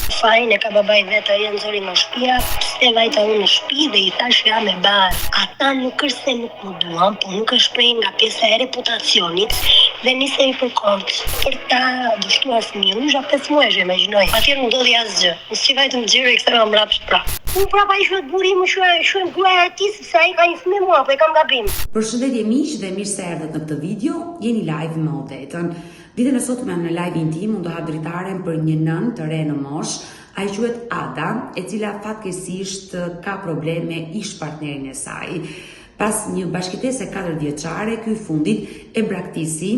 Fajin e ka babai vetë, ai nxori nga shtëpia, pse vajta unë në shtëpi dhe I thash jam e bar. Ata nuk është se nuk më duan, po nuk është prej nga pjesa e reputacionit dhe nisej për kot. Për ta dështuar fëmijën, isha 5 muajsh, imagjinoj. Atëherë nuk ndodhi asgjë. Unë si vajtëm xhiro i ktheva mbrapsht prap. Unë prapa I shuhet burri më shuhet gruaja e tij sepse ai ka një fëmijë mua, po e kam gabim. Përshëndetje miq dhe mirë se erdhët në këtë video. Jeni live me Odetën. Ditën e sotme në live-in tim unë do ha dritaren për një nën të re në moshë. Ai quhet Ada, e cila fatkeqësisht ka probleme ish partnerin e saj. Pas një bashkëtesë 4 vjeçare, ky fundit e braktisi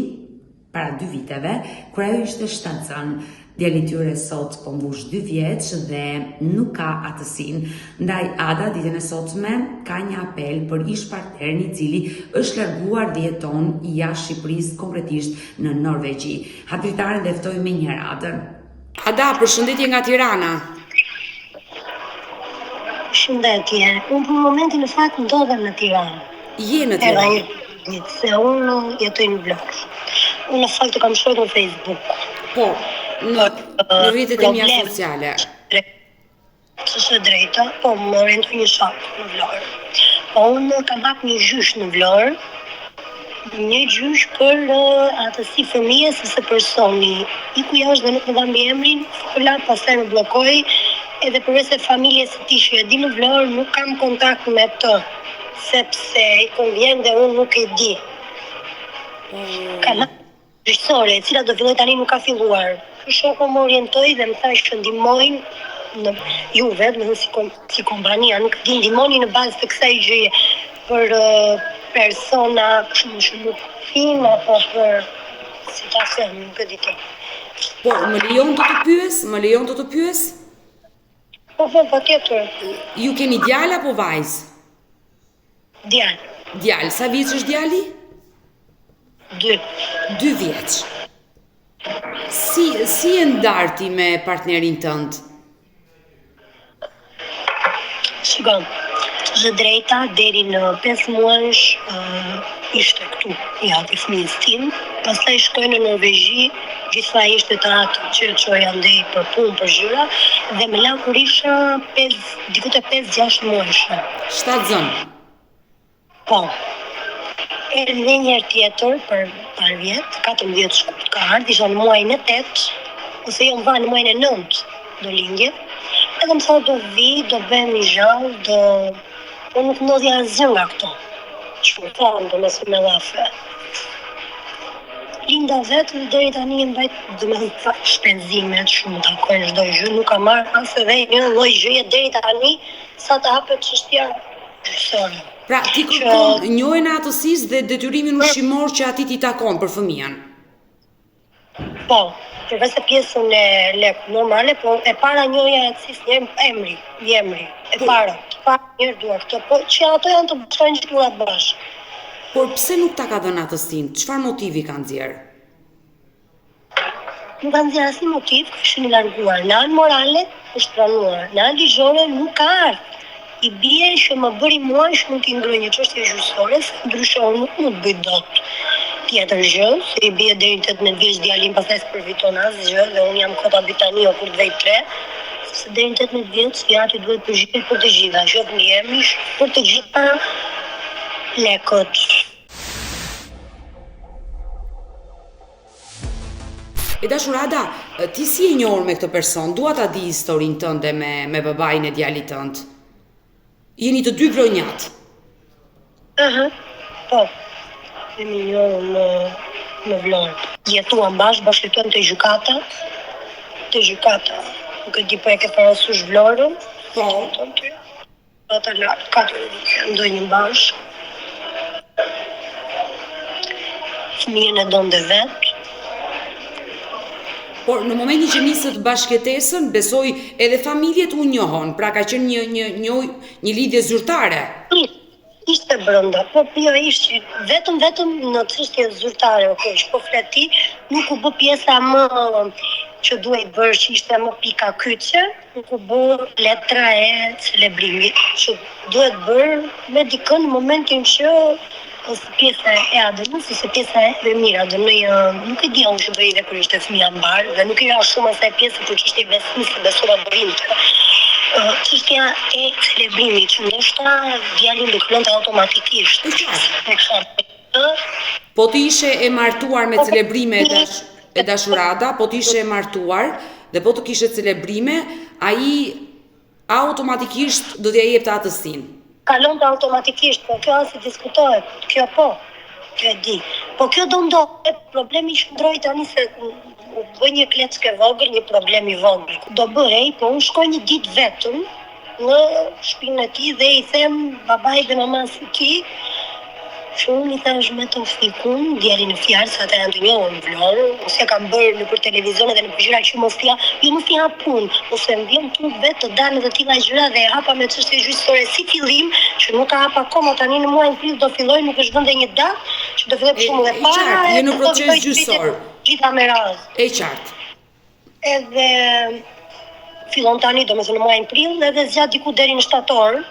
para 2 viteve, kur ajo ishte shtatzën. Djali I tyre sot po mbush 2 vjeç dhe nuk ka atësinë. Ndaj Ada ditën e sotme ka një apel për ish partnerin I cili është larguar dhe jeton jashtë Shqipërisë, konkretisht në Norvegji. Ha dritaren dhe ftoj me një radhën. Ada, përshëndetje nga Tirana. Shëndetje. Unë për momentin në fakt ndodhem në Tiranë. Je në Tiranë. Se unë jetoj në Vlorë. Unë në fakt kam shkruar në Facebook. Po, në rrjetet e mia sociale. S'është e drejta, po më orientoj një shok në Vlorë. Po unë kam hap një gjysh në Vlorë. Një gjysh për atësi fëmijës ose personi I ku jashtë dhe nuk më dha emrin, fola, pastaj më bllokoi, edhe përveç se familjes së tij që e di në Vlorë, nuk kam kontakt me të, sepse I konvjen dhe unë nuk e di. Kam gjyqësore, e cila do filloj tani nuk ka filluar. Shoku më orientoi dhe më tha që ndihmojnë në ju vetë, si kompania, nuk di ndihmoni në bazë të kësaj gjëje për persona që nuk fin apo për si ta them, nuk e di të. Po, më lejon të të pyes? Po, patjetër. Ju keni djalë apo vajzë? Djalë. Djalë, sa vjeç është djali? 2. 2 vjeç. Si e ndarti me partnerin tënd? Shikon, të drejta deri në 5 muajsh ishte këtu, I hati fëmijës tim, pastaj shkoi në Norvegji, gjithsesi të atë që çoja ndej për punë, për gjëra, dhe më la kur isha 5-6 muajsh. Shtatzën. Po. Erdhi një herë tjetër për par vjet, 14 shkurt ka ardhur, isha në muajin e 8, ose jo në muajin e 9 do lindje. Edhe më thotë do vi, do bëhem I gjallë, po nuk ndodhi asgjë nga këto. Çfarë thonë, do mësoj me llafe. Linda vetë deri tani mbajt, domethënë shpenzimet shumë takojnë çdo gjë, nuk ka marrë as edhe një lloj gjëje deri tani sa të hapet çështja gjyqësore. Pra, ti kërkon njohjen e atësisë dhe detyrimin ushqimor që atij t'i takon për fëmijën. Po, përveç se pjesën e lek normale, po e para njohja e atësisë emri. E para njërë duar këtë, po që ato janë të bashkojnë gjithurat bashkë. Por pse nuk ta ka dhënë atësinë? Çfarë motivi ka nxjerr? Nuk ka nxjerr asnjë motiv, ka qenë I larguar. Në anë morale është pranuar, në anë ligjore nuk ka ardhur. I bie që më bëri muaj që nuk I ngroj një çështje gjyqësore, ndryshe unë nuk mund të bëj dot tjetër gjë, se I bie deri në 18 vjeç djalin, pastaj s'përfiton asgjë dhe unë jam kota bitanio kur të vej 3, sepse deri në 18 vjeç fjati duhet përgjigjet për të gjitha, qoftë njëmish, për të gjitha lekët. E dashur Ada, ti si e njohur me këtë person? Dua ta di historinë tënde me babain e djalit tënd. Jeni të 2 vronjat. Po. Jemi njohur në Vlorë. Jetuam bashkëtuam te gjykata. Nuk e di po e ke parasysh Vlorën? Po. Ata lart, 4 vite ndonjë bashkë. Fëmijën e donte vetë. Por në momentin që nisët bashkëtesën, besoj edhe familjet u njohon, pra ka qenë një lidhje zyrtare. Ishte brenda, po jo ishte vetëm në çështje zyrtare, po fleti nuk u bë pjesa më që duhet bërë, që ishte më pika kyçe, nuk u bë letra e celebrimit, që duhet bërë me dikën në momentin që ose pjesa e Ademës, ose pjesa e Mira, dhe nuk e di unë që bëri dhe kur ishte fëmija mbar, dhe nuk i ra shumë asaj pjesë për çështje besimi se besova burinte. Çështja e celebrimit, që ndoshta djalin do këllonte automatikisht. Po ti ishe e martuar me celebrime e dashurada, po ti ishe e martuar dhe po të kishe celebrime, ai automatikisht do t'ja jepte atësinë. Kalonte automatikisht, po kjo as i diskutohet, kjo po, kjo e di. Po kjo do ndodhe, problemi shndroi tani se u bë një kleckë vogël, një problem i vogël. Do bërej, po unë shkoj një ditë vetëm në shtëpinë e tij dhe i them babait dhe mamas ki, që unë i thash me të fikun, djalin në fjalë, sa ata janë të njohur në Vlorë, ose kam bërë në për televizion dhe në për gjëra që mos ja punë, ose më vjen tu vetë të dalë dhe tilla gjëra dhe e hapa me çështje gjyqësore si fillim, që nuk ka hapa akoma tani në muajin prill do filloj, nuk është vënë një datë, që do filloj për shkakun e para. Je në proces gjyqësor. Gjitha me radhë. E qartë. Edhe fillon tani domethënë në muajin prill edhe zgjat diku deri në shtator.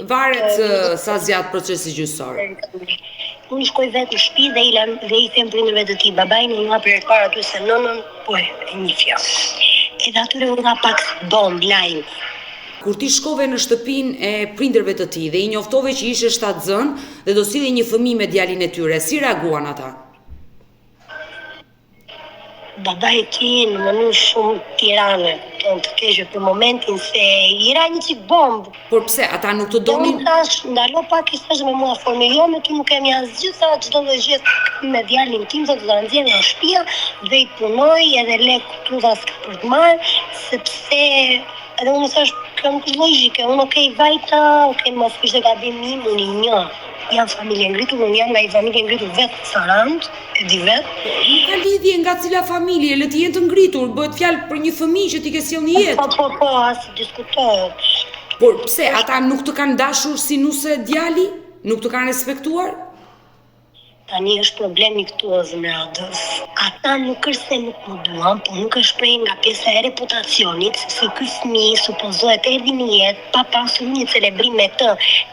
Varet sa zjat procesi gjyqësor. Unë shkoj vetë në shtëpi dhe i them prindërve të tij, babai më nga për para aty se nënën po e njihja. Edhe atyre u dha pak bomb lajm. Kur ti shkove në shtëpinë e prindërve të tij dhe i njoftove që ishe shtatzën dhe do sillej një fëmijë me djalin e tyre, si reaguan ata? Babai i tij në mënyrë shumë tirane, të keqe për momentin se i ra një çik bomb. Por pse ata nuk të donin? Unë thash, ndalo pak i thash me mua formë, jo me ty nuk kemi asgjë, sa çdo lloj gjë me djalin tim do ta nxjerr nga shtëpia dhe i punoj edhe lek këtu dha s'ka për të marr, sepse edhe unë thash kjo nuk është logjike, unë vajta, mos kishte gabim im, unë i njoh. Jam familje ngritur, unë jam nga i familje ngritur vetë Sarand, e di vetë. Nuk ka lidhje nga cila familje, le të jenë të ngritur, bëhet fjalë për një fëmijë që ti ke sjellë në jetë. Po, as diskutohet. Por pse ata nuk të kanë dashur si nuse djali? Nuk të kanë respektuar? Tani është problemi këtu o zëmradës. Ata nuk është se nuk më duan, po nuk është prej nga pjesa e reputacionit, se ky fëmijë supozohet erdhi në jetë pa pasur një celebrim me të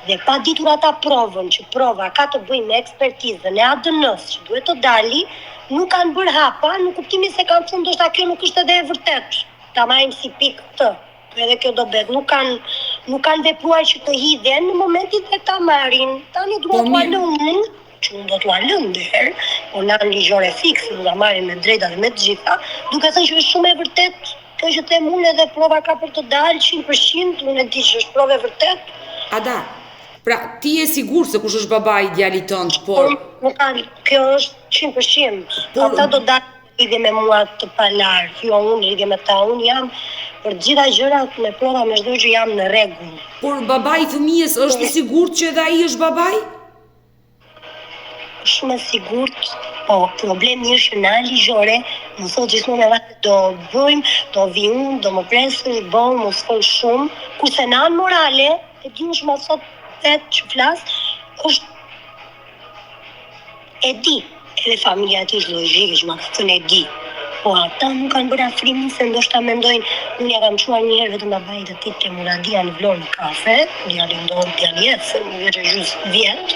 dhe pa ditur ata provën, që prova ka të bëjë me ekspertizën e ADN-s që duhet të dali, nuk kanë bërë hapa, në kuptimin se kanë thënë ndoshta kjo nuk është edhe e vërtetë. Ta marrim si pikë këtë. Edhe kjo do bet, nuk kanë vepruar që të hidhen në momentin që ta marrin. Tani duhet t'u lënë, që unë do t'u lënë ndërherë, po në ligjore fikse, do ta marrin me drejta dhe me të gjitha, duke thënë që është shumë e vërtet, kjo që them unë edhe prova ka për të dalë 100%, unë e di që është provë e vërtet. Ada, pra ti je sigur se kush është babai i djalit tënd, por nuk kanë, kjo është 100%. Ata do dalë lidhje me mua të palar, jo unë lidhje me ta, unë jam për gjitha gjërat me prova me çdo gjë jam në rregull. Por babai i fëmijës është i sigurt që edhe ai është babai? Shumë e sigurt, po problemi është që në anë ligjore, më thotë gjithmonë edhe do bëjmë, do vi unë, do më presësh, mos fol shumë, kurse në anë morale, e di unë që më thotë vetë që flas, është e di, edhe familja ti është logjike, që më thënë e di. Po ata nuk kanë bërë afrimin se ndoshta mendojnë, unë ja kam çuar një herë vetëm babait të tij te Muradia në Vlorë në kafe, djali ndon djali se më vjen gjysmë vjet,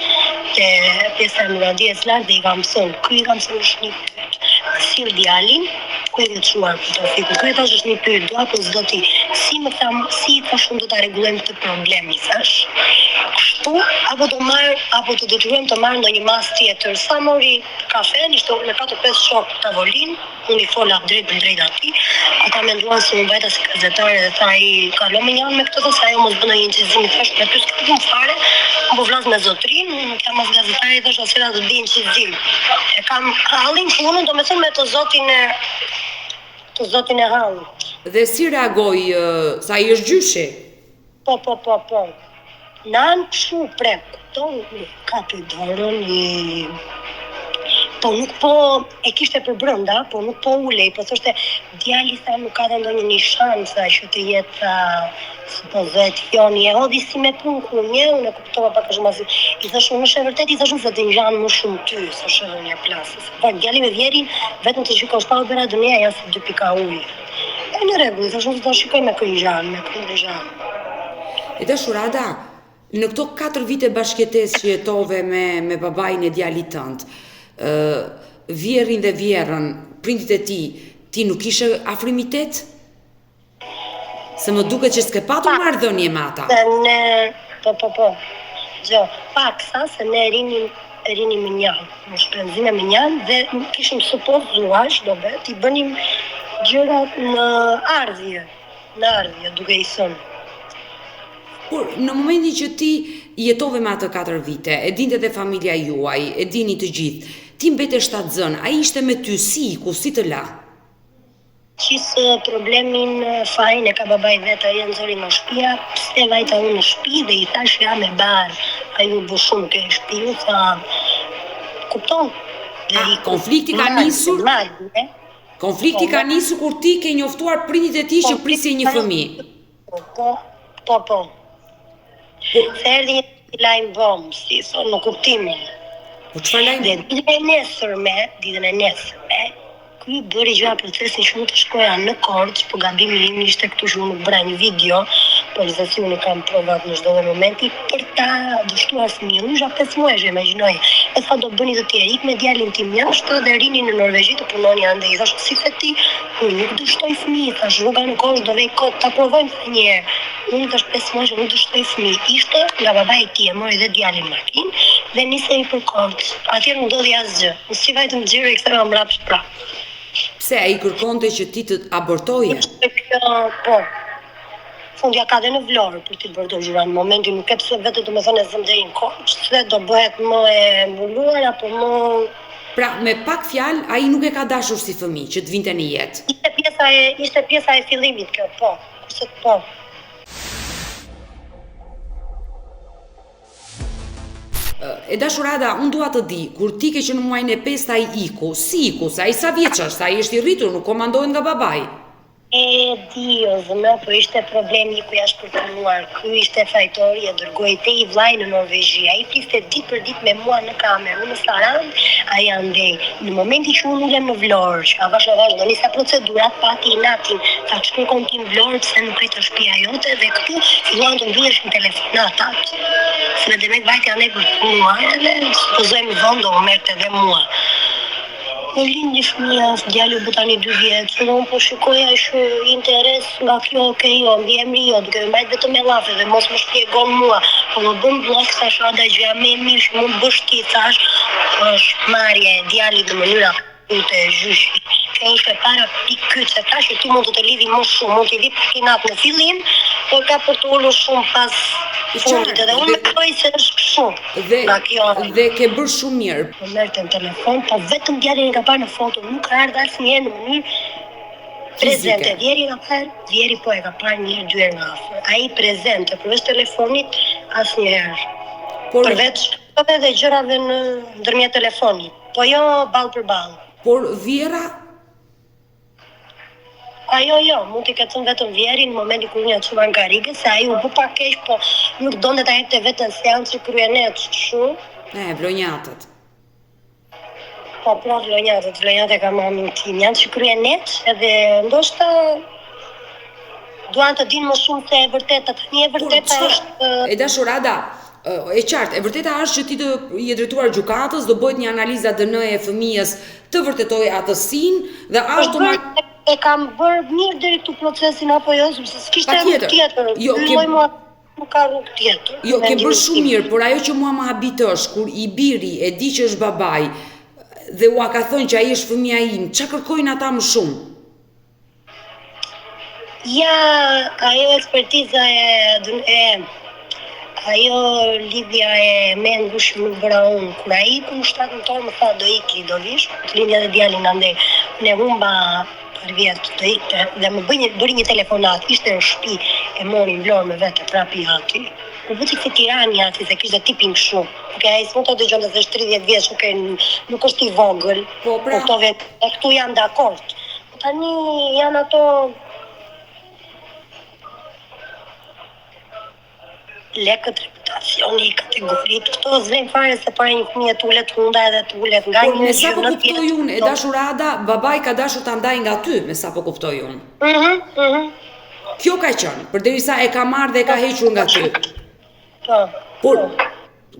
te pjesa e Muradias lart dhe i kam thënë, ky i kam thënë është një pyet. Si djalin, ku e ke çuar këtë fikun? Ky tash është një pyet, do apo s'do ti? Si më tham, si tash unë do ta rregullojmë këtë problem, i thash. Kështu apo do marr, apo të detyrojmë të marr ndonjë mas tjetër. Sa mori kafen, ishte me 4-5 shok tavolinë, unë i fola drejt atij. Ata menduan se unë vajta si gazetare dhe tha ai kalon me janë me këtë se ajo mos bën një incizim, thash me ty s'ka punë fare. Po vlas me zotrin, kam as gazetare thash ose ra të bëj incizim. E kam hallin punën, domethënë me të zotin e hallit. Dhe si reagoi sa i është gjyshi? Po. Në anë këshu prek, ka për dorën, po nuk po e kishte për brënda, po nuk po ulej, po thoshte djali sa nuk ka dhe ndonjë një shansa që të jetë, supozohet Joni e hodhi si me punë kunje, unë e kuptova pak a shumë asi. I thash unë është e vërtet, i thash unë se të ngjanë më shumë ty, s'është edhe një plasës. Po djali me vjerin, vetëm të shikoj shpallë bëra dënia janë si 2 pika ujë. E në rregull, i thash unë të shikoj me këngjan. E dashur Ada, Në këto 4 vite bashkëjetesë që jetove me babain e djalit tënd, vjerin dhe vjerën, prindit e ti nuk ishe afrimitet? Se më duket që s'ke patur marrëdhënie me ata. Se ne, po. Gjo, paksa se ne rinim me njanë, në shpenzime me njanë dhe kishim supozuar, do bet, i bënim gjërat në ardhje, duke i thënë. Por në momentin që ti jetove me atë 4 vite, e dinte dhe familja juaj, e dini të gjithë, ti mbete shtatzën, ai ishte me ty si të la? Qisë problemin fajin e ka babaj vetë, ai nxori nga shtëpia, pse vajta unë në shtëpi dhe i thash jam e barë, ai u bë shumë ke shtëpi, u tha, kupton? Konflikti ka nisur? Konflikti ka nisur kur ti ke njoftuar prindit e tij që prisje një fëmijë. Po. Se erdi një lajmë bombë, si thonë në kuptimin. Po çfarë lajmë? Dhe ditën e nesërme, ky bëri gjëra procesin që nuk të shkoja në Korçë, po gabimi im ishte këtu që unë nuk bëra një video, por se si unë kam provat në çdo momenti për ta dështuar fëmijën. Unë isha 5 muaj, imagjinoj. E tha do bëni të tjerë, ik me djalin tim jashtë dhe rini në Norvegji të punoni ande. I thash si feti, unë nuk dështoj fëmijë, thash rruga në Korçë do vej kot ta provojmë një herë. Unë tash 5 muaj nuk dështoj fëmijë. Ishte nga babai i tij, mori dhe djalin makinë dhe nisej për Korçë. Atje nuk ndodhi asgjë. Si vajtëm xhiro i ktheva mbrapsht prapë. Pse ai kërkonte që ti të abortoje? Po. Fundja ka dhe në Vlorë për t'i bërë të gjyra në momentin, nuk e pse vetë të me thënë e zëm deri në Korçë, se do bëhet më e mbuluar apo më... Pra, me pak fjalë, ai nuk e ka dashur si fëmijë që të vinte në jetë. Ishte pjesa e fillimit kjo, po. Kurse po. E dashurada, unë dua të di, kur ti ke që në muajin e 5 ai iku, si iku, sa ai sa vjeç është, ai është i rritur, nuk komandohet nga babai. Dio, zëmë, po ishte problemi ku jashtë përpunuar. Ky ishte fajtori, e dërgoi te i vllai në Norvegji. Ai fliste ditë për ditë me mua në kamerë, unë në Sarand, ai andej. Në momentin që unë ulem në Vlorë, që avash do nisa procedurat, pati i natin, tha shkon ti në Vlorë pse nuk rrit shtëpia jote dhe këtu filluan të mbiheshin telefonatat. Se demek vajti andej për punuar edhe supozojmë vondo më merrte edhe mua. Po lindi fëmija, djali u bë tani 2 vjeç, dhe unë po shikoja ishte interes nga kjo jo, mbi emri jo, duke më mbajt vetëm me llafe dhe mos më shpjegon mua. Po më bën blok thash ada gjëja më e mirë që mund bësh ti thash, është marrja e djalit në mënyra të gjyshi. Kjo është e para pikë që thash që ti mund të lidhi më shumë, mund të lidhi pakinat në fillim, por ka për të ulur shumë pas fundit edhe unë me këroj se është shumë. Dhe ke bërë shumë mirë. Po merrte në telefon, po vetëm djalin e ka parë në foto, nuk ka ardhur asnjëherë në mënyrë prezente. Djeri po e ka parë një herë 2 herë nga afër. Ai prezente, përveç telefonit asnjëherë. Përveç edhe gjërave në ndërmjet telefonit. Po jo ball për ball. Por Vjera? Jo, mund t'i ketë thënë vetëm Vjerin në momentin kur unë ja çuar nga Riga, se ai u bë pak keq, po nuk donte ta jepte vetën seancë që kryenet kështu. Vlonjatët. Po, pra vlonjatët ka mamin tim, janë që kryenet, edhe ndoshta duan të dinë më shumë se e vërteta, tani e vërteta është... E dashurada, e qartë, e vërteta është që ti do je drejtuar gjykatës, do bëhet një analizë ADN e fëmijës të vërtetojë atësinë dhe automatikisht e kam bërë mirë deri këtu procesin apo jo, sepse s'kishte rrugë tjetër. Nuk ka rrugë tjetër. Jo, ke bërë shumë mirë, por ajo që mua më habit është kur i biri e di që është babai dhe ua ka thënë që ai është fëmia im, ç'a kërkojnë ata më shumë? Ja, ajo ekspertiza ajo lidhja e mendush nuk bëra unë. Kur ai ku në 7 nëntor më tha do iki, do vish, të lindja dhe djalin andej. Ne humba për vjetë të ikte dhe më bëri një telefonat, ishte në shtëpi, e mori në Vlorë me vete prapi aty. U bëti këtë Tirani aty se kishte tipin kështu. Ai s'mund të dëgjonte se është 30 vjeç, nuk është i vogël. Po këtu jam dakord. Tani janë ato lekët reputacioni, kategorit, këto zvejnë fare se para një fëmije t'ullet hunda edhe t'ullet nga një me sa po kuptoj unë, e dashurada, babai ka dashur ta ndaj nga ty, me sa po kuptoj unë. Kjo ka qenë, përderisa e ka marrë dhe e ka hequr nga ty. Po. Por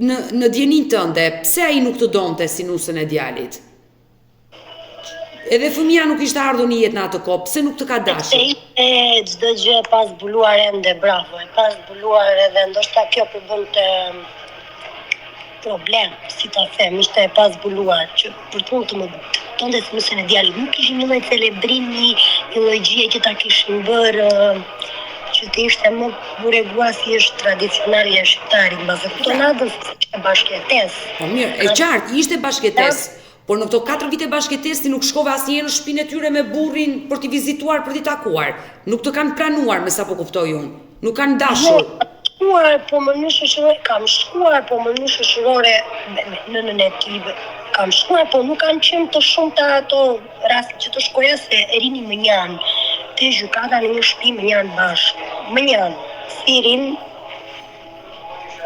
në djenin tënde, pse ai nuk të donte si nusën e djalit? Edhe fëmia nuk ishte ardhur në jetë në atë kohë, pse nuk të ka dashur? Se ishte çdo gjë e pas zbuluar ende, bravo, e pas zbuluar edhe ndoshta kjo përbënte problem, si ta them, ishte e pas zbuluar, që për punë të më tonde si nusën e djalit, nuk ishin një lloj celebrimi, një lloj gjëje që ta kishin bërë që të ishte më buregua si është tradicionalja e shqiptarit, mbase këto nadës ishte bashkëtesë. Po mirë, e qartë, ishte bashkëtesë. Por në këto 4 vite bashkëtesë ti nuk shkove asnjëherë në shtëpinë e tyre me burrin për t'i vizituar, për t'i takuar. Nuk të kanë pranuar, me sa po kuptoj unë. Nuk kanë dashur. Kam shkuar, po më në shoqërore në nënën e tij. Kam shkuar, po nuk kanë qenë të shumta ato raste që të shkoja se rini më njanë. Te gjykata në një shtëpi më njanë bashkë. Më njanë. Si rin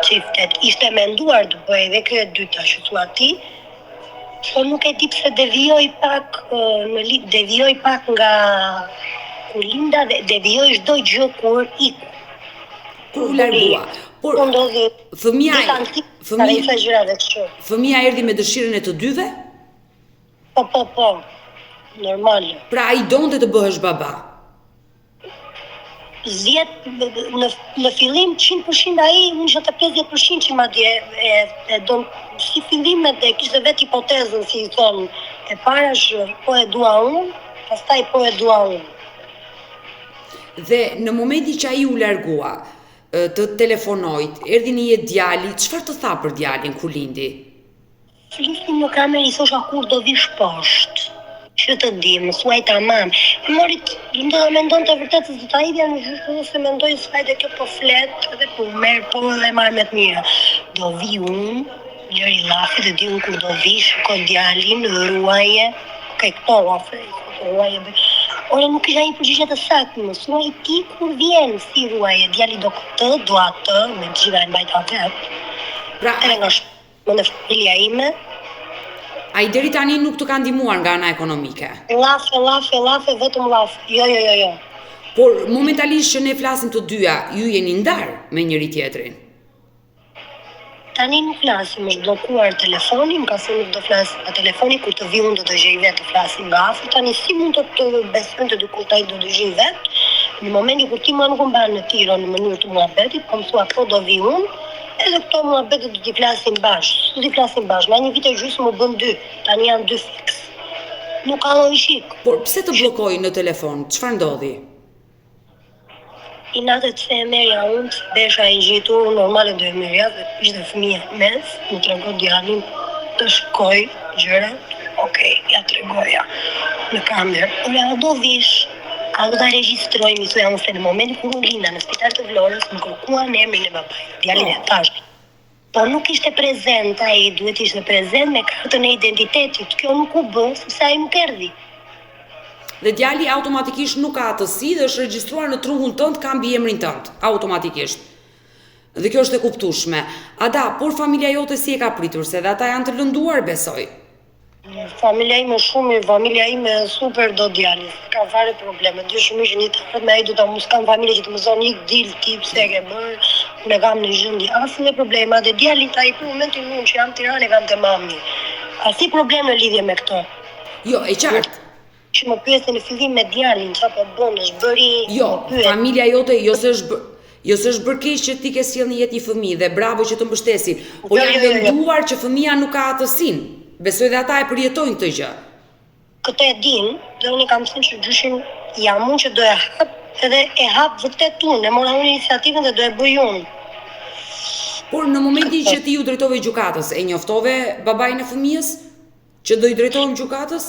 çiftet. Ishte menduar të bëj edhe kjo e dyta që thua ti. Po nuk e di pse devijoj pak nga kur linda dhe devijoj çdo gjë kur iku. Kur u largua. Por fëmia erdhi me dëshirën e të dyve? Po. Normale. Pra ai donte të bëhesh baba. Në fillim 100% ai, unë isha të 50% që madje e don si fillimet e kishte vetë hipotezën si i thonë. E para është po e dua unë, pastaj po e dua unë. Dhe në momentin që ai u largua, të telefonoi, erdhi në jetë djali, çfarë të tha për djalin kur lindi? Flisi në kamerë i thosha kur do vish poshtë. Që të di, më thuaj tamam. E morit, mendon të vërtet se do ta hidhja në gjyq, ose mendoj se hajde kjo po flet, edhe po merr po edhe marr me të mira. Do vi unë, njëri llafi dhe di unë kur do vi, shikoj djalin, ruaje, këto llafe, ruaje. Ore nuk isha një përgjigje të saktë, më thuaj ti kur vjen, si ruaje, djali do këtë, do atë, me gjitha e mbajta vetë. Pra, edhe nga shpë në familja ime. Ai deri tani nuk të ka ndihmuar nga ana ekonomike. Llafe, vetëm llafe. Jo. Por momentalisht që ne flasim të dyja, ju jeni ndar me njëri tjetrin. Tani nuk flasim, është bllokuar telefoni, më ka thënë nuk do flas pa telefoni, kur të vi unë do të gjej vetë të flasim nga afër. Tani si mund të besojnë të dikur ai do të gjej vetë? Në momentin kur ti më nuk mban në tiro në mënyrë të muhabetit, po më thua po do vi unë, edhe këto muhabetet do t'i flasim bashkë. Do t'i flasim bashkë. Nga një vit e gjysmë u bën 2. Tani janë 2 fiks. Nuk ka logjik. Por pse të bllokoi në telefon? Çfarë ndodhi? I natët se e merja unë, besha i gjitur, normale do e merja, dhe ishte fëmija mes, më trego djalin të shkoj gjëra, okej, ja tregoja në kamerë. Ora, do vish, a do ta regjistroj, mi thoja unë se në momentin kur unë linda në spital të Vlorës, më kërkuan emrin e babait, djalin e tash. Po nuk ishte prezent, ai duhet ishte prezent me kartën e identitetit, kjo nuk u bë, sepse ai nuk erdhi. Dhe djali automatikisht nuk ka atësi dhe është regjistruar në truhun tënd ka mbi emrin tënd, automatikisht. Dhe kjo është e kuptueshme. Ada, por familja jote si e ka pritur, se dhe ata janë të lënduar, besoj. Familja ime shumë, familja ime super do djali, ka fare probleme. Dy shumë ishin një të me ai do ta mos kam familje që të më zonë ik dil ti pse ke bërë, unë kam në gjendje asnjë problema, dhe djali ai për momentin unë që jam në Tiranë kam te mami. Asnjë problem në lidhje me këtë. Jo, e qartë. Që më pyesën në fillim me djalin, çfarë po bën, është bëri. Jo, familja jote jo se është bërë keq që ti ke sjellë në jetë një fëmijë dhe bravo që të mbështesin, po janë lënduar që fëmia nuk ka atësinë. Besoj dhe ata e përjetojnë këtë gjë. Këtë e din, dhe unë kam thënë që gjyshin jam unë që do e hap, edhe e hap vërtet unë, e mora unë iniciativën dhe do e bëj unë. Por në momentin që ti u drejtove gjykatës, e njoftove babain e fëmijës që do i drejtohem gjykatës?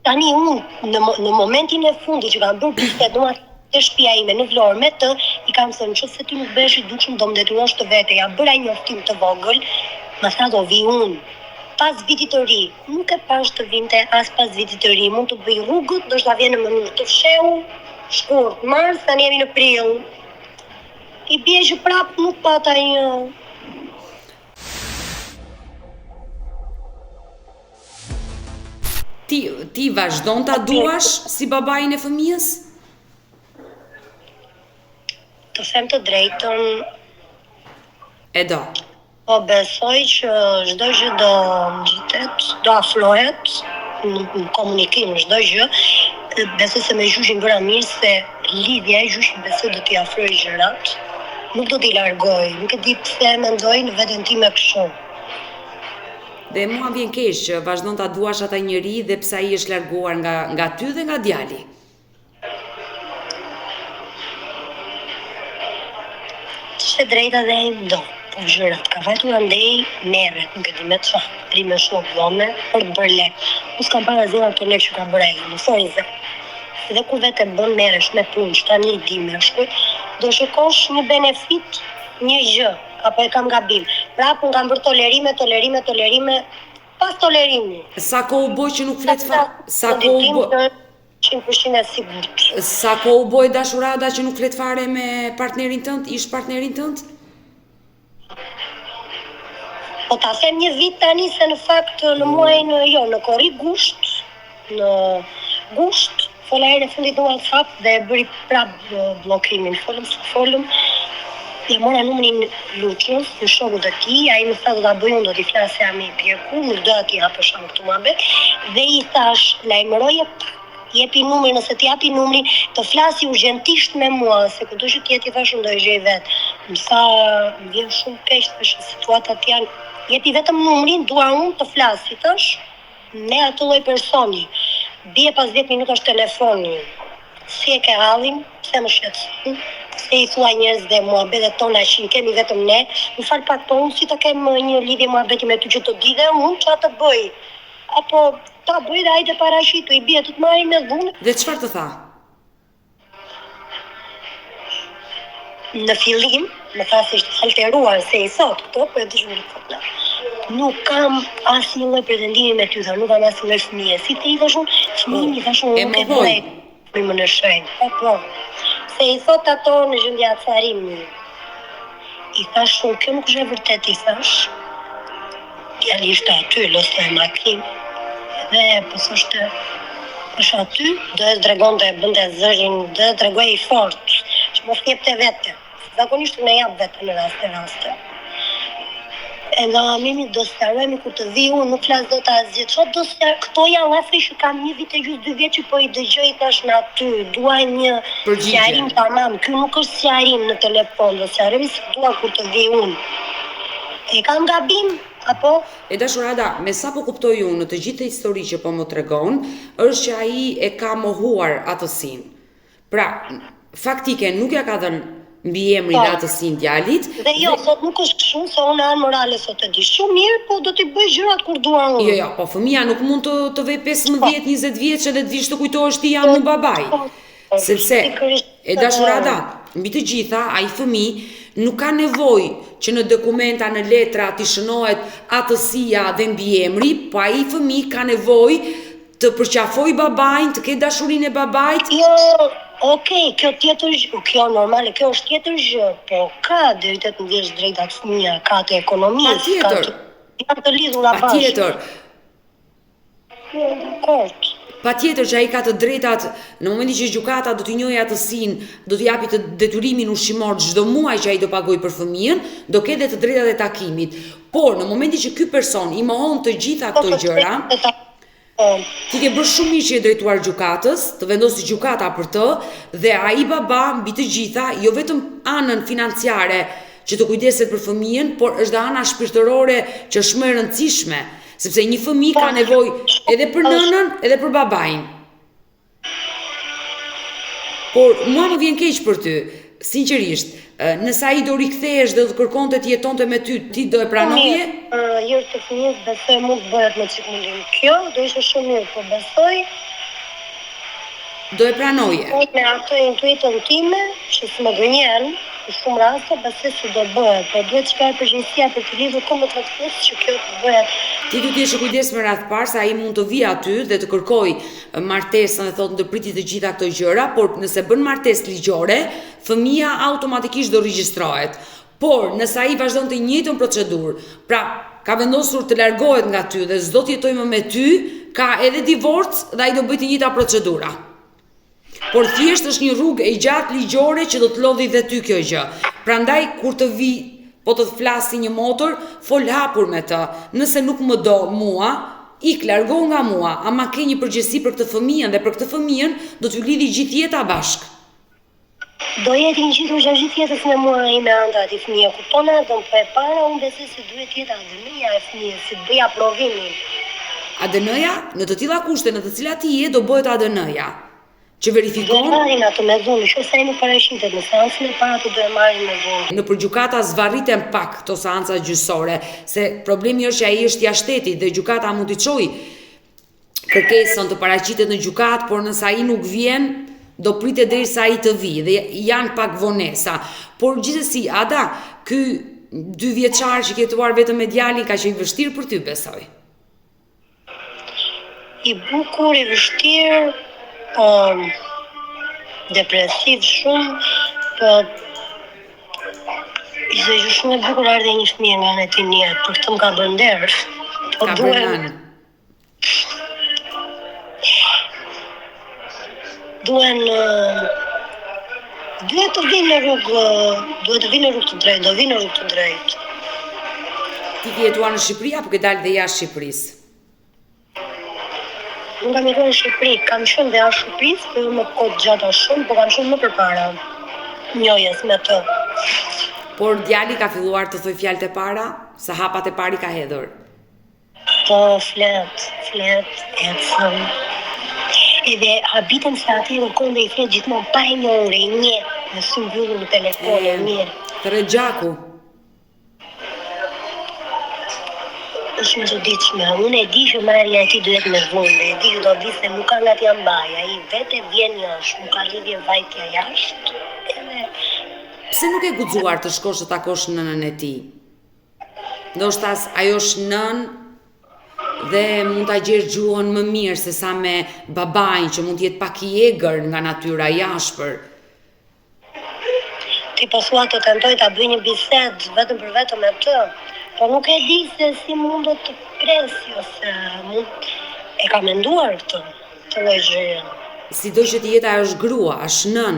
Tani unë në momentin e fundit që kam bërë bisedë te shtëpia ime në Vlorë me të, i kam thënë nëse ti nuk bëhesh i dukshëm do më detyrosh të vete, ja bëra një njoftim të vogël, më tha do vi unë. Pas vitit të ri, nuk e pash të vinte as pas vitit të ri, mund të bëj rrugët, do shta vjen në mënyrë të fshehur, shkurt, mars, tani jemi në prill. I bie që prap nuk pata një. Ti vazhdon ta duash si babain e fëmijës? Të them të drejtën, E do. Po besoj që çdo gjë do ngjitet, do afrohet në komunikim çdo gjë. Besoj se me gjyshin bëra mirë se lidhja e gjyshin besoj do t'i afrojë gjërat, nuk do t'i largoj, nuk e di pse mendoj në veten time kështu. Dhe mua vjen keq që vazhdon ta duash ata njeri dhe pse ai është larguar nga ty dhe nga djali. Që drejta dhe e do, po gjërat ka vajtur andej merret, nuk e di me çfarë, rime shumë dhome për të bërë lek. Unë s'kam para zëra të lek që ka bërë ai, më thoni se. Dhe kur vetë bën merresh me punë, që tani di me shkurt, do shikosh një benefit, një gjë, apo e kam gabim. Prapë unë kam bërë tolerime, pas tolerimi. Sa kohë u bë që nuk flet fare? Sa kohë u bë? 100% e sigurt. Sa kohë u bë dashurada që nuk flet fare me partnerin tënd, ish partnerin tënd? Po ta them një vit tani se në fakt në muajin në korrik gusht, fola herën e fundit në WhatsApp dhe e bëri prap bllokimin. Folëm. Ja mora numrin Luqës, në shokut e tij, ai më tha do ta bëj unë, do t'i flas jam i pjeku, nuk do t'i hapësh këtu muhabet. Dhe i thash, lajmëroje, jepi numrin, nëse t'i japi numrin, të flasi urgjentisht me mua, se këto që t'jeti thash unë do e gjej vetë. Sa më vjen shumë keq tash situatat janë. Jepi vetëm numrin, dua unë të flasi tash me atë lloj personi. Bie pas 10 minutash telefoni. Si e ke hallin? Pse më shqetëson? Se i thua njerëz dhe muhabetet tona që kemi vetëm ne, më fal pak po unë si të kem një lidhje muhabeti me ty që të di dhe unë çfarë të bëj. Apo ta bëj dhe hajde parashitu, i bie të marrin me dhunë. Dhe çfarë të tha? Në fillim, më tha se ishte alteruar se i thot këto, po e di shumë rikotna. Nuk kam asnjë lloj pretendimi me ty, nuk kam asnjë lloj fëmije. Si ti i thash unë, fëmijë thash unë nuk e bëj. Më në shenjë. Po. Se i thot ato në gjendje acarimi. I thash unë, kjo nuk është e vërtet, i thash. Djali ishte aty, losë e makinë. Dhe pësoshte është aty, do e dregonte, bënte zërin, do e tregoj i fort, që mos jepte vete. Zakonisht në jap vete në raste. Edhe mimi do sqarojmë kur të vi unë, nuk flas dot asgjë. Çfarë do sqaroj? Këto janë lafri që kam 1 vit e gjys 2 vjet që po i dëgjoj tash në aty. Dua një sqarim tamam. Ky nuk është sqarim në telefon, do sqarojmë si dua kur të vi unë. E kam gabim apo? E dashurada, me sa po kuptoj unë në të gjithë histori që po më tregon, është që ai e ka mohuar atësinë. Pra, faktike nuk ja ka dhënë mbi emrin dhe atësinë djalit. Dhe jo, sot nuk është kështu, se unë anë morale sot e di shumë mirë, po do t'i bëj gjërat kur dua unë. Jo, po fëmia nuk mund të vej 15-20 vjeç edhe të vish të kujtohesh ti jam unë babaj. Sepse e dashurada, mbi të gjitha, ai fëmijë nuk ka nevojë që në dokumenta, në letra t'i shënohet atësia dhe mbiemri, po ai fëmijë ka nevojë të përqafoj babajin, të ketë dashurinë e babait. Jo, okej, kjo normale, kjo është tjetër gjë, po ka drejtet në vjesh drejtat fëmija, ka të ekonomisë, ka të lidhura bashkë. Patjetër. Dakord. Patjetër që ai ka të drejtat, në momentin që gjykata do t'i njojë atësinë, do t'i japi të detyrimin ushqimor çdo muaj që ai do pagoj për fëmijën, do ketë të drejtat e takimit. Por në momentin që ky person i mohon të gjitha këto gjëra, ti ke bërë shumë mirë që e drejtuar gjykatës, të vendosë gjykata për të, dhe ai baba mbi të gjitha, jo vetëm anën financiare që të kujdeset për fëmijën, por është dhe ana shpirtërore që është më e rëndësishme, sepse një fëmijë ka nevojë edhe për nënën, edhe për babain. Por mua më vjen keq për ty, sinqerisht, nëse ai do rikthehesh dhe do kërkonte të jetonte me ty, ti do e pranoje? Jërë të fëmijës besoj mund të bëhet me çikmundim. Kjo do ishte shumë mirë, po besoj do e pranoje. Me ato intuitën time, që s'më gënjen, në shumë raste, besoj se do bëhet, po duhet që ka e përgjegjësia për të lidhur këmbë të fëmijës që kjo të bëhet. Ti duhet të jesh kujdes me radh parë se ai mund të vijë aty dhe të kërkojë martesën dhe thotë ndërpriti të gjitha këto gjëra, por nëse bën martesë ligjore, fëmia automatikisht do regjistrohet. Por nëse ai vazhdon të njëjtën procedurë, pra ka vendosur të largohet nga ty dhe s'do të jetojë më me ty, ka edhe divorc dhe ai do bëjë të njëjta procedura. Por thjesht është një rrugë e gjatë ligjore që do të lodhi dhe ty kjo gjë. Prandaj kur të vi po të flas si një motor, fol hapur me të. Nëse nuk më do mua, ik largo nga mua, ama ke një përgjegjësi për këtë fëmijën dhe për këtë fëmijën do t'ju lidhi gjithë jeta bashk. Do jetë një gjithë jetës me mua ime anda ati fëmija, kuptona, do më për para, unë besoj se duhet jetë ADN-ja e fëmijës, si të bëja provimin. ADN-ja, në të tilla kushte në të cilat ti je, do bëhet ADN-ja. Që verifikon... Do e marrin ato me dhunë, që se nuk paraqitet në seancën e parë, ato do e marrin me dhunë. Në përgjukata zvarriten pak këto seanca gjyqësore, se problemi është që ai është jashtë shtetit dhe gjykata mund t'i çojë kërkesën të paraqitet në gjykatë, por nëse ai nuk vjen, do pritet derisa ai të vijë dhe janë pak vonesa. Por gjithsesi, Ada, ky 2 vjeçar që ke jetuar vetëm me djalin ka qenë vështirë për ty, besoj. I bukur, i vështirë, depresiv shumë, ishte që shumë e bukur ardhe një fëmijë nga në të njët, për këtë më ka bënder. Ka bërë duhet të vinë në rrugë të drejtë, do vinë në rrugë të drejtë. Ti ke jetuar në Shqipëri apo ke dalë dhe jashtë Shqipërisë? Unë kam jetuar në Shqipëri, kam qenë dhe jashtë Shqipërisë, për më kohë gjata shumë, por kam qenë më përpara njohjes me të. Por djali ka filluar të thoj fjalët e para, sa hapat e pari ka hedhur. Po, flet, ecën. Edhe habitem se ati në kohë dhe i flet gjithmonë pa e njohur, e një, në sy mbyllur në telefon, e një. Të rregjaku. Është më çuditshme. Unë e di që marrja e tij duhet me vonë, e di që do vi se nuk ka nga t'ja mbaj, ai vetë vjen jashtë, nuk ka lidhje vajtja jashtë. Edhe pse nuk e guxuar të shkosh të takosh nënën e tij? Ndoshta ajo është nën dhe mund ta gjesh gjuhën më mirë se sa me babain që mund të jetë pak i egër nga natyra i ashpër. Ti po thua të tentoj ta bëj një bisedë vetëm për vetëm me të, po nuk e di se si mundet të presi ose e ka menduar këtë lloj gjëje. Sido që ti jeta është grua, është nën,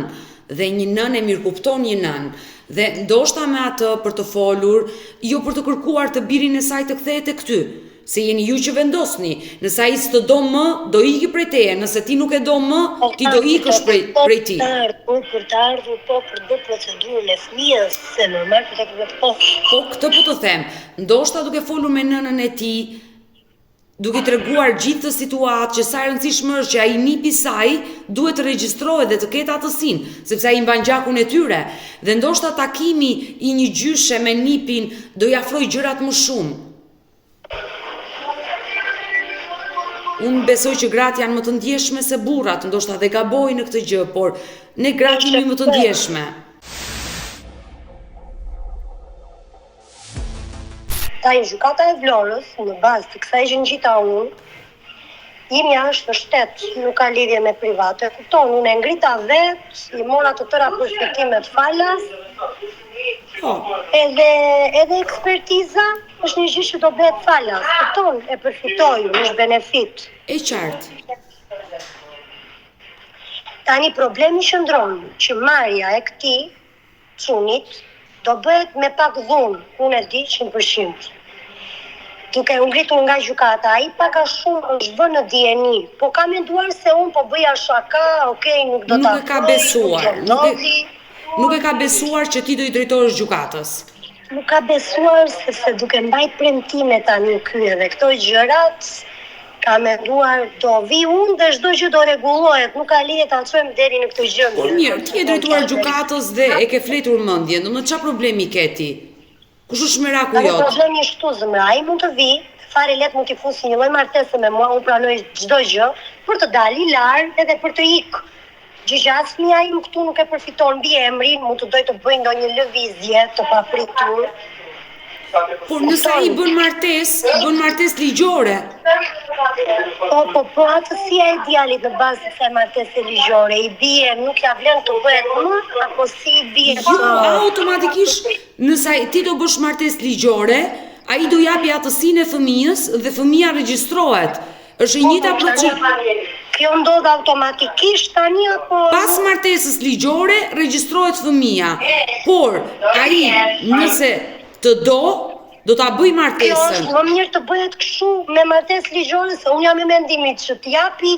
dhe një nën e mirëkupton një nën, dhe ndoshta me atë për të folur, jo për të kërkuar të birin e saj të kthehet tek ty. Se jeni ju që vendosni, nëse ai s'të do më, do iki prej teje, nëse ti nuk e do më, ti do ikësh prej tij. Për të ardhur, po për të bërë procedurën e fëmijës, se normal për të këtë po. Po, këtë po të them, ndoshta duke folur me nënën e tij, duke treguar gjithë të situatë që sa e rëndësishme është që ai nipi i saj duhet të regjistrohet dhe të ketë atësinë, sepse ai mban gjakun e tyre, dhe ndoshta takimi i një gjyshe me nipin do i afrojë gjërat më shumë. Unë besoj që gratë janë më të ndjeshme se burrat, ndoshta dhe gabojnë në këtë gjë, por ne gratë jemi më të ndjeshme. Taj gjykata e Vlorës, në bazë të kësaj që ngjita unë, jemi jashtë shtet, nuk ka lidhje me private. Kupton, unë e ngrita vetë, i mora të tëra përfitimet falas. Edhe ekspertiza është një gjë që do bëhet falas. Kupton, e përfitoj, është benefit. E qartë. Tani problemi qëndron që marrja e këtij çunit do bëhet me pak dhunë, unë e di 100%. Duke u ngritur nga gjykata, ai pak a shumë është vënë në dieni, po ka menduar se unë po bëja shaka, okay, nuk do ta. Nuk e ka besuar, nuk e ka besuar që ti do i drejtohesh gjykatës. Nuk ka besuar se duke mbajt premtime tani ky edhe këto gjërat, ka menduar do vi unë dhe çdo gjë do rregullohet, nuk ka lidhje ta çojmë deri në këtë gjë. Po mirë, ti e drejtuar gjykatës dhe e ke fletur mendjen, domethënë çfarë problemi ke ti? Kush është meraku jot? Problemi është këtu zemra, ai mund të vi, fare let mund t'i fusi një lloj martese me mua, unë pranoj çdo gjë për të dalë i larg edhe për të ikë. Gjyqas fëmia im këtu nuk e përfiton mbi emrin, mund të doj të bëj ndonjë lëvizje të papritur. Por nëse ai bën martesë ligjore. Po atë si e djalit në bazë të kësaj martese ligjore, i bie nuk ja vlen të bëhet më, apo si i bie? Jo, automatikisht, nëse ti do bësh martesë ligjore, ai do japi atësinë e fëmijës dhe fëmia regjistrohet. Është e njëjta procedurë. Kjo ndodh automatikisht tani apo pas martesës ligjore regjistrohet fëmia. Por ai nëse të do ta bëj Kjo martesën. është më mirë të bëhet kështu me martesë ligjore, se unë jam i mendimit që të japi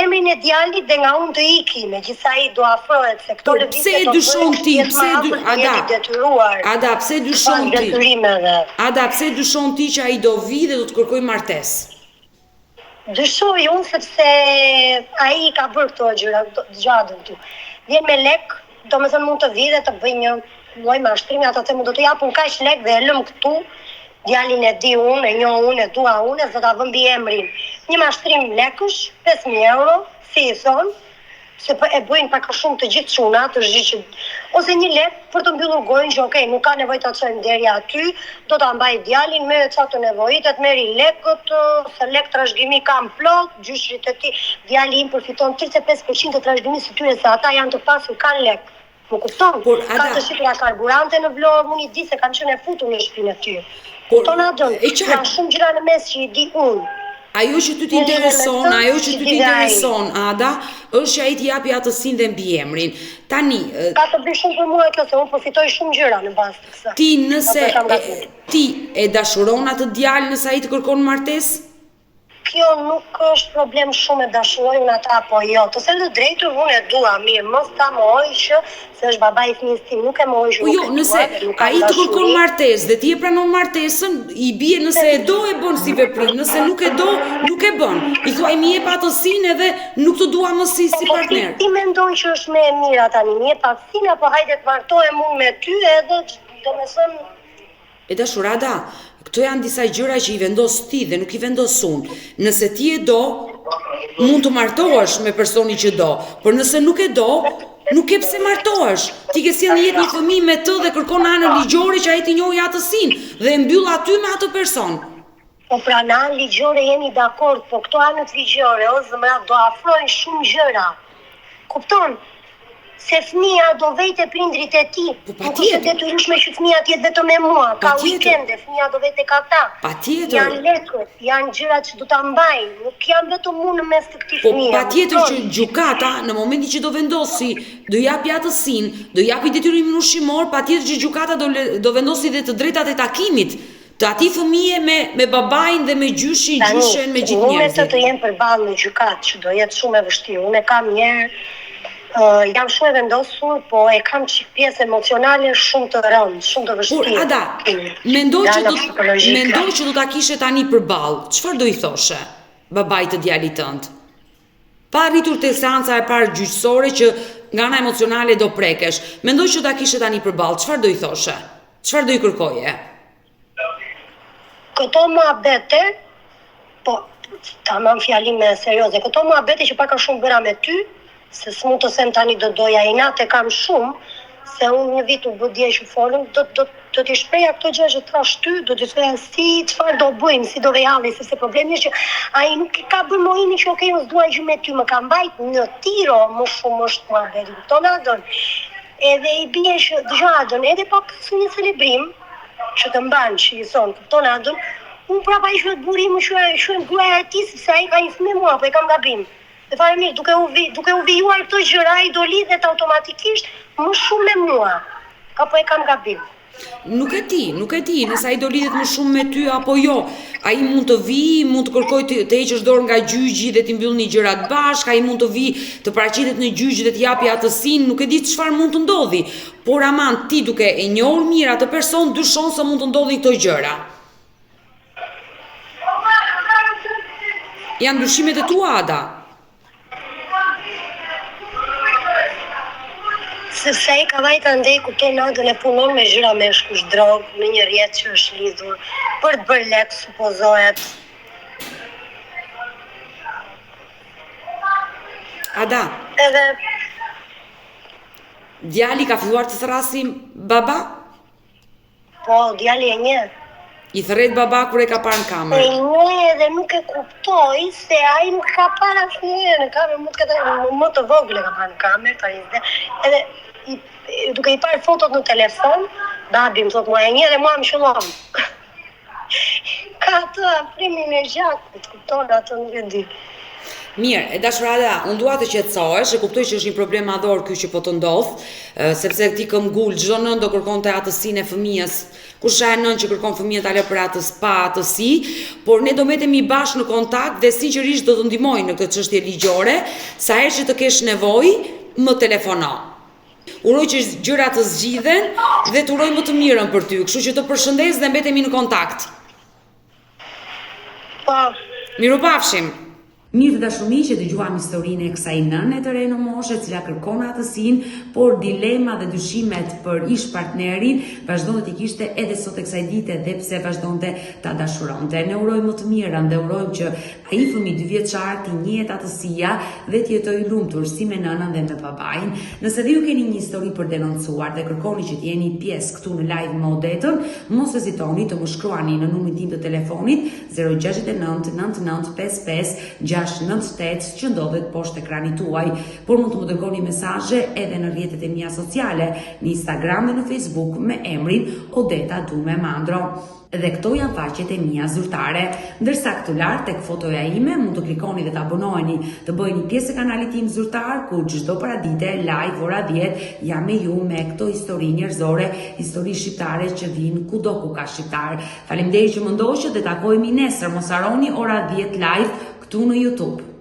emrin e djalit dhe nga unë të iki, megjithëse ai do afrohet se këto lëvizje Pse do dyshon ti? Ada, Pse dyshon ti? detyrimeve. Ada, pse dyshon ti që ai do vi dhe do të kërkoj martesë? Dyshoj unë sepse ai ka bërë këto gjëra gjadën ty. Vjen me lek, domethënë mund të vi dhe të bëj një lloj mashtrimi, ata them do të japun kaq lek dhe e lëm këtu. Djalin e di unë, e njoh unë, e dua unë, do ta vëm mbi emrin. Një mashtrim lekësh, 5.000 euro, si i thon, se e bëjnë pak a shumë të gjithë çunat, është gjë që ose një lek për të mbyllur gojën që okay, nuk ka nevojë ta çojmë deri aty, do ta mbaj djalin, merret çfarë të nevojitet, merri lekët, se lek trashëgimi kam plot, gjyshrit e tij, djali im përfiton 35% të trashëgimisë së tyre se ata janë të pasur kanë lek. Më kupton? Ka të shitra karburante në Vlorë, unë i di se kanë qenë futur në shtëpinë e tyre. Kupton atë? Ka shumë gjëra në mes që i di unë. Ajo që ty t'intereson, Ada, është që ai t'i japi atësinë dhe mbiemrin. Tani, ka të bëj shumë për mua kjo, se unë përfitoj shumë gjëra në bazë të kësaj. Ti e dashuron atë djalë nëse ai të kërkon martesë? Kjo nuk është problem shumë e dashurojnë ata apo jo. Të thënë të drejtën unë e dua mirë, mos ta mohoj që se është babai i fëmijës tim, nuk e mohoj që jo, nëse ai të kërkon martesë dhe ti e pranon martesën, i bie nëse e do e bën si veprim, nëse nuk e do, nuk e bën. I thuaj mi jep atësinë edhe nuk të dua më si partner. Ti mendon që është më e mira tani, mi jep atësinë apo hajde të martohem unë me ty edhe domethënë e dashurada, këto janë disa gjëra që i vendos ti dhe nuk i vendos unë. Nëse ti e do, mund të martohesh me personi që do, por nëse nuk e do, nuk e pse martohesh. Ti ke sjellë jetë një fëmijë me të dhe kërkon anën ligjore që ai të njohë atësinë dhe e mbyll aty me atë person. Po pra në anë ligjore jemi dakord, po këto anët ligjore, o zëmra, do afrojnë shumë gjëra. Kupton? Se fëmia do vete prindrit e tij. Nuk është detyrueshme që fëmia të jetë vetëm me mua. Ka weekende, fëmia do vete ka ta. Patjetër. Janë lekët, janë gjërat që do ta mbajnë. Nuk janë vetëm unë në mes të këtij fëmie. Po patjetër që gjykata në momentin që do vendosi, do japi atësinë, do japi detyrimin ushqimor, patjetër që gjykata do vendosi dhe të drejtat e takimit të atij fëmie me babain dhe me gjyshin, gjyshen me gjithë njerëzit. Unë të jem përballë në gjykatë, që do jetë shumë e vështirë. Unë kam jam shumë e vendosur, po e kam çik pjesë emocionale shumë të rëndë, shumë të vështirë. Por Ada, mendoj që do ta kishe tani përballë. Çfarë do i thoshe babait të djalit tënd? Pa arritur te seanca e parë gjyqësore që nga ana emocionale do prekesh. Mendoj që do ta kishe tani përballë. Çfarë do i thoshe? Çfarë do i kërkoje? Këto muhabete, po tamam fjalime serioze. Këto muhabete që pak a shumë bëra me ty, se s'mund të them tani do doja i natë kam shumë, se unë një vit u bë dje që folëm, do t'i shpreja këto gjë që thash ty, do t'i thoya si çfarë do bëjmë, si do vejalli, sepse problemi është që ai nuk ka bërë mohimin që okay, unë s'dua gjë me ty, më ka mbajt në tiro më shumë është muhabeti. Tonadon. Edhe i bie që dëgjadon, edhe pa pasur një celebrim që të mban që i thon, tonadon, unë prapa i shuhet burri më shuhem gruaja e tij, sepse ai ka një fëmijë mua, po e kam gabim. Dhe fare mirë, duke u vijuar këto gjëra, ai do lidhet automatikisht më shumë me mua. Apo e kam gabim? Nuk e di, nëse ai do lidhet më shumë me ty apo jo. Ai mund të vi, mund të kërkojë të heqësh dorë nga gjyqi dhe të mbyllni gjërat bashkë, ai mund të vi të paraqitet në gjyq dhe të japi atësinë, nuk e di çfarë mund të ndodhi. Por aman ti duke e njohur mirë atë person, dyshon se mund të ndodhin këto gjëra. Janë dyshimet e tua, Ada. Sepse ai ka vajta ndej kupton natën e punon me gjëra me shkush drog, me një rjetë që është lidhur për të bërë lek, supozohet. Ada. Edhe djali ka filluar të thrasi baba? Po, djali e një. I thret baba kur e ka parë në kamerë. E një edhe nuk e kuptoj se ai nuk ka parë asnjëherë në kamerë, më të vogël e ka parë në kamerë, tani edhe duke i parë fotot në telefon, babi më thot mua e një dhe mua më shëllon. Ka atë afrimin e gjakut, kupton atë nuk e di. Mirë, e dashurada, unë dua të qetësohesh, e kuptoj që është një problem madhor ky që po të ndodh, sepse ti këmbgul çdo nën do kërkonte atësinë e fëmijës. Kush ka nën që kërkon fëmijën ta lë për pa atësi, por ne do metemi bashkë në kontakt dhe sinqerisht do të ndihmoj në këtë çështje ligjore, sa herë që të kesh nevojë, më telefono. Uroj që gjërat të zgjidhen dhe të uroj më të mirën për ty, kështu që të përshëndes dhe mbetemi në kontakt. Po. Mirupafshim. Mirë të dashur miq, që dëgjuam historinë e kësaj nëne të re në moshë, e cila kërkon atësinë, por dilema dhe dyshimet për ish partnerin vazhdon të kishte edhe sot e kësaj dite dhe pse vazhdonte ta dashuronte. Ne urojmë më të mirën dhe urojmë që ai fëmijë 2 vjeçar të njihet atësia dhe të jetojë lumtur si me nënën dhe me babain. Nëse dhe ju keni një histori për denoncuar dhe kërkoni që të jeni pjesë këtu në live me Odetën, mos hezitoni të më shkruani në numrin tim të telefonit 069 99 55 698 që ndodhet poshtë ekranit tuaj, por mund të më dërgoni mesazhe edhe në rrjetet e mia sociale, në Instagram dhe në Facebook me emrin Odeta Dume Mandro. Dhe këto janë faqet e mia zyrtare. Ndërsa këtu lart tek fotoja ime mund të klikoni dhe të abonoheni, të bëheni pjesë e kanalit tim zyrtar, ku çdo paradite live ora 10 jam me ju me këto histori njerëzore, histori shqiptare që vijnë kudo ku ka shqiptar. Faleminderit që më ndoqët dhe takohemi nesër, mos harroni ora 10 live këtu në YouTube.